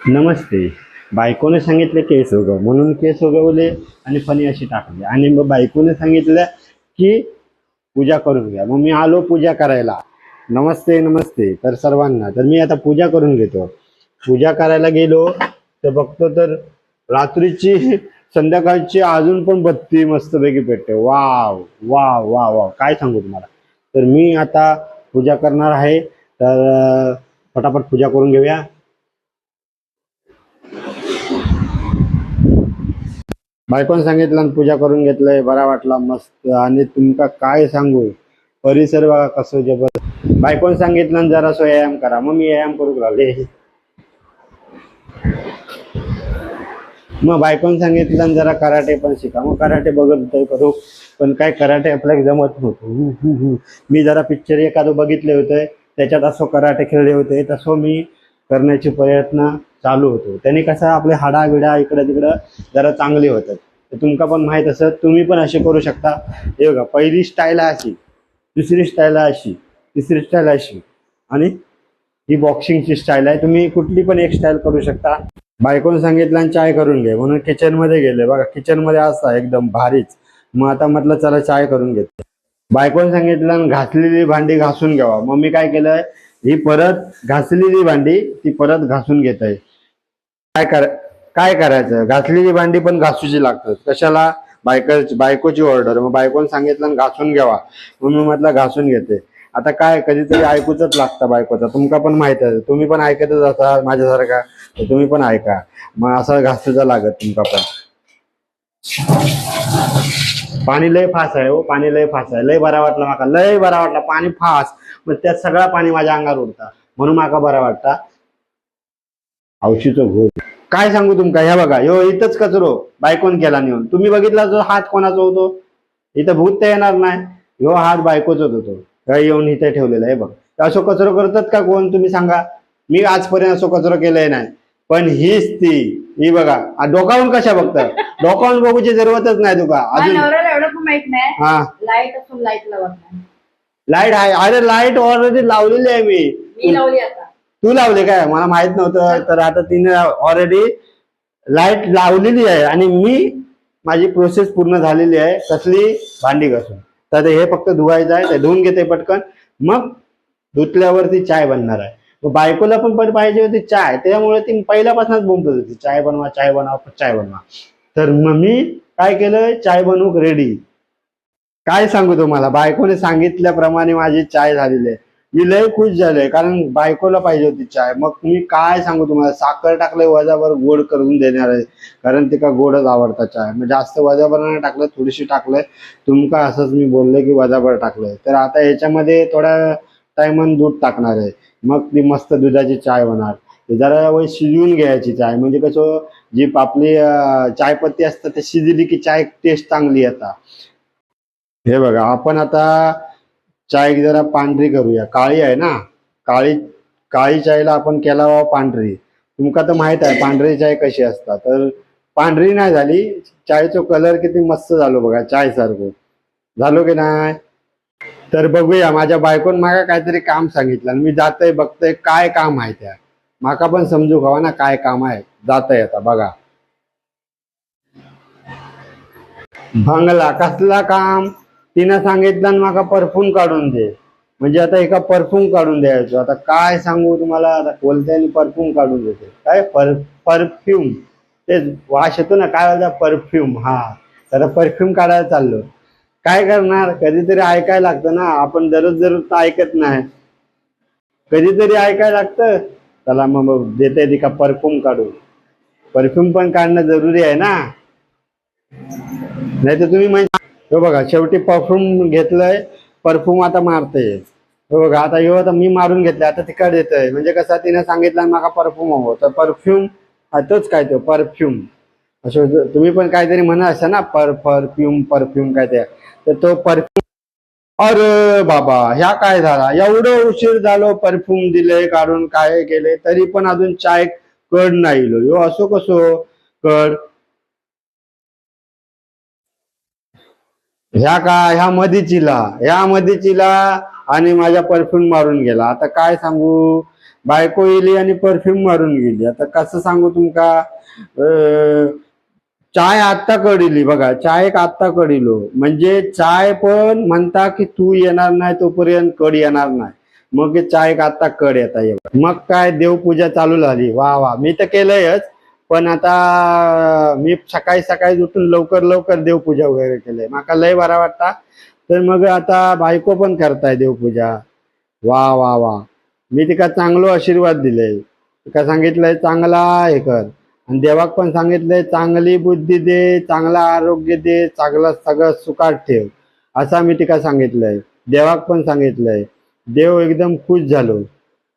नमस्ते. बायकोने सांगितले केस उगव म्हणून केस उगवले आणि फणी अशी टाकली आणि मग बायकोने सांगितलं की पूजा करून घ्या. मग मी आलो पूजा करायला. नमस्ते नमस्ते तर सर्वांना. तर मी आता पूजा करून घेतो. पूजा करायला गेलो तर बघतो तर रात्रीची संध्याकाळची अजून पण बत्ती मस्तपैकी पेटते. वाव वाव वाव वाव, काय सांगू तुम्हाला. तर मी आता पूजा करणार आहे. तर फटाफट पूजा करून घेऊया. बायकोन सांगितलं आणि पूजा करून घेतलंय. बरा वाटला मस्त. आणि तुमका काय सांगू, परिसर बघा कसं जबरदस्त. बायकोन सांगितलं आणि जरासं व्यायाम करा, मग मी व्यायाम करू लागले. मग बायकोन सांगितलं आणि जरा कराटे पण शिका, मग कराटे बघत होतो करू. पण काय कराटे आपल्याला जमत नव्हतं. मी जरा पिक्चर एखादं बघितले होते, त्याच्यात असं कराटे खेळले होते, तसं मी करण्याचे प्रयत्न चालू होतो. त्याने कसं आपले हाडा बिडा इकडं तिकडं जरा चांगले होतात. तर तुमका पण माहित असत, तुम्ही पण असे करू शकता. हे बघा, पहिली स्टाईल अशी, दुसरी स्टाईल अशी, तिसरी स्टाईल अशी आणि ही बॉक्सिंगची स्टाईल आहे. तुम्ही कुठली पण एक स्टाईल करू शकता. बायकोने सांगितलं आणि चाय करून घे म्हणून किचन मध्ये गेले. बघा किचन मध्ये असता एकदम भारीच. मग आता म्हटलं चला चाय करून घेतो. बायकोने सांगितलं आणि घासलेली भांडी घासून घ्यावा. मग मी काय केलंय, ही परत घासलेली भांडी ती परत घासून घेत आहे. काय कर काय करायचं, घासलेली भांडी पण घासूची लागतात. कशाला, बायकोची ऑर्डर. मग बायकोने सांगितलं आणि घासून घ्यावा म्हणून मी म्हटलं घासून घेते. आता काय कधीतरी ऐकूच लागतं बायकोचं. तुमका पण माहित आहे, तुम्ही पण ऐकतच असाल माझ्यासारखा, तर तुम्ही पण ऐका. मग असं घासूचा लागत तुमका पण. पाणी लय फास आहे हो, पाणी लय फास आहे. लय बरा वाटला माका, लय बरा वाटला. पाणी फास, मग त्यात सगळा पाणी माझ्या अंगावर उडता म्हणून माका बरा वाटता. हौशीचं घोर. काय सांगू तुमका. ह्या बघा, ह्यो इथंच कचरो बायकोन केला नेऊन. तुम्ही बघितला जो हात कोणाचा होतो, इथं भूत तर येणार नाही. ह्यो हात बायकोचाच होतो. काय येऊन इथे ठेवलेला आहे बघ. असं कचरो करतात का कोण, तुम्ही सांगा. मी आजपर्यंत असं कचरो केलंय नाही. पण हीच ती, ही बघा. डोकावून कशा बघतात, डोकावून बघूची जरूरतच नाही तुका अजून. नवऱ्याला एवढं पण माहित नाही, हा, लाईट असून लाईट लावत नाही. लाईट आहे. अरे लाईट ऑलरेडी लावलेली आहे मी मी. लावली आता. तू लावले काय, मला माहित नव्हतं. तर आता तिने ऑलरेडी लाईट लावलेली आहे आणि मी, माझी प्रोसेस पूर्ण झालेली आहे. कसली, भांडी घासून. तर हे फक्त धुवायचं आहे. ते धुवून घेते पटकन. मग धुतल्यावरती चाय बनणार आहे. मग बायकोला पण पाहिजे होती चाय, त्यामुळे ती पहिल्यापासूनच बोंबत होती, चाय बनवा चाय बनवा चाय बनवा. तर मग मी काय केलं, चाय बनवूक रेडी. काय सांगू तुम्हाला, बायकोने सांगितल्याप्रमाणे माझी चाय झालेली आहे. मी लय खुश झालोय, कारण बायकोला पाहिजे होती चाय. मग मी काय सांगू तुम्हाला, साखर टाकलंय वजाभर, गोड करून देणार आहे. कारण तिका गोडच आवडता चाय. मग जास्त वजाभर नाही टाकलं, थोडीशी टाकलंय. तुमका असंच मी बोललोय की वजाभर टाकलंय. तर आता याच्यामध्ये थोड्या टायमान दूध टाकणार आहे. मग ती मस्त दुधाची चाय होणार. जरा वेळ शिजवून घ्यायची चाय, म्हणजे कसं, जी आपली चायपत्ती असतात ते शिजली की चाय टेस्ट चांगली येतात. हे बघा, आपण आता चाय जरा पांढरी करूया. काळी आहे ना, काळी काळी चायला आपण केला पांढरी. तुमका तर माहित आहे पांढरी चाय कशी असतात. तर पांढरी नाही झाली, चायचा कलर किती मस्त झालो बघा, चाय सारखं झालो की नाही. तर बघूया, माझ्या बायकोन मागा काहीतरी काम सांगितलं आणि मी जातोय बघतोय काय काम आहे त्या. माका पण समजू खावा ना काय काम आहे. जातोय आता बघा. भंगला कसला काम, तिनं सांगितलं आणि माका परफ्यूम काढून दे. म्हणजे आता एका परफ्यूम काढून द्यायचो. आता काय सांगू तुम्हाला, आता बोलते परफ्यूम काढून देते. काय परफ्यूम, ते वास येतो ना, काय बोलता परफ्यूम. हा, तर परफ्यूम काढायला चाललो. काय करणार, कधीतरी ऐकायला लागतं ना. आपण दररोज दररोज तर ऐकत नाही, कधीतरी ऐकायला लागतं. चला मग देते ती का परफ्यूम काढून. परफ्यूम पण काढणं जरुरी आहे ना, नाही तर तुम्ही म्हणजे. हो बघा, शेवटी परफ्यूम घेतलंय, परफ्यूम आता मारते. हो बघा, आता ह्यो आता मी मारून घेतलंय, आता तिकड येतंय. म्हणजे कसं, तिने सांगितलं मला परफ्यूम हवं, तर परफ्यूम तोच काय तो परफ्यूम. असं तुम्ही पण काहीतरी म्हणा असं ना, परफ्यूम परफ्यूम काय ते. तर तो परफ्यूम. अरे बाबा, ह्या काय झाला, एवढं उशीर झालो, परफ्यूम दिले काढून, काय केले, तरी पण अजून चाय कड नाही इलो. ह्यो असो कसो कड. ह्या मधीचीला आणि माझ्या परफ्यूम मारून गेला. आता काय सांगू, बायको येली आणि परफ्यूम मारून गेली. आता कसं सांगू तुमका, चाय आत्ता कडिली बघा, चाय आत्ता कडिलो म्हणजे चाय पण म्हणता की तू येणार नाही तोपर्यंत कड येणार नाही, मग चाय आत्ता कड येता ये. मग काय देवपूजा चालू झाली. वा वा, मी तर केलंयच, पण आता मी सकाळी सकाळी उठून लवकर लवकर देवपूजा वगैरे केलंय, माका लय बरा वाटता. तर मग आता बायको पण करताय देवपूजा. वा वा वा, मी तिका चांगलो आशीर्वाद दिले, तिका सांगितलंय चांगला हे कर, आणि देवाक पण सांगितलंय चांगली बुद्धी दे, चांगला आरोग्य दे, चांगलं सगळं सुखात ठेव, असा मी तिका सांगितलंय. देवाक पण सांगितलंय. देव एकदम खुश झालो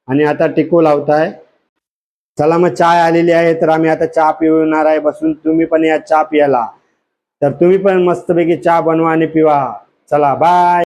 आणि आता टिकू लावताय. चला मग चाय आलेली आहे, तर आम्ही आता चहा पिवणार आहे बसून. तुम्ही पण या चहा पियाला, तर तुम्ही पण मस्तपैकी चहा बनवा आणि पिवा. चला बाय.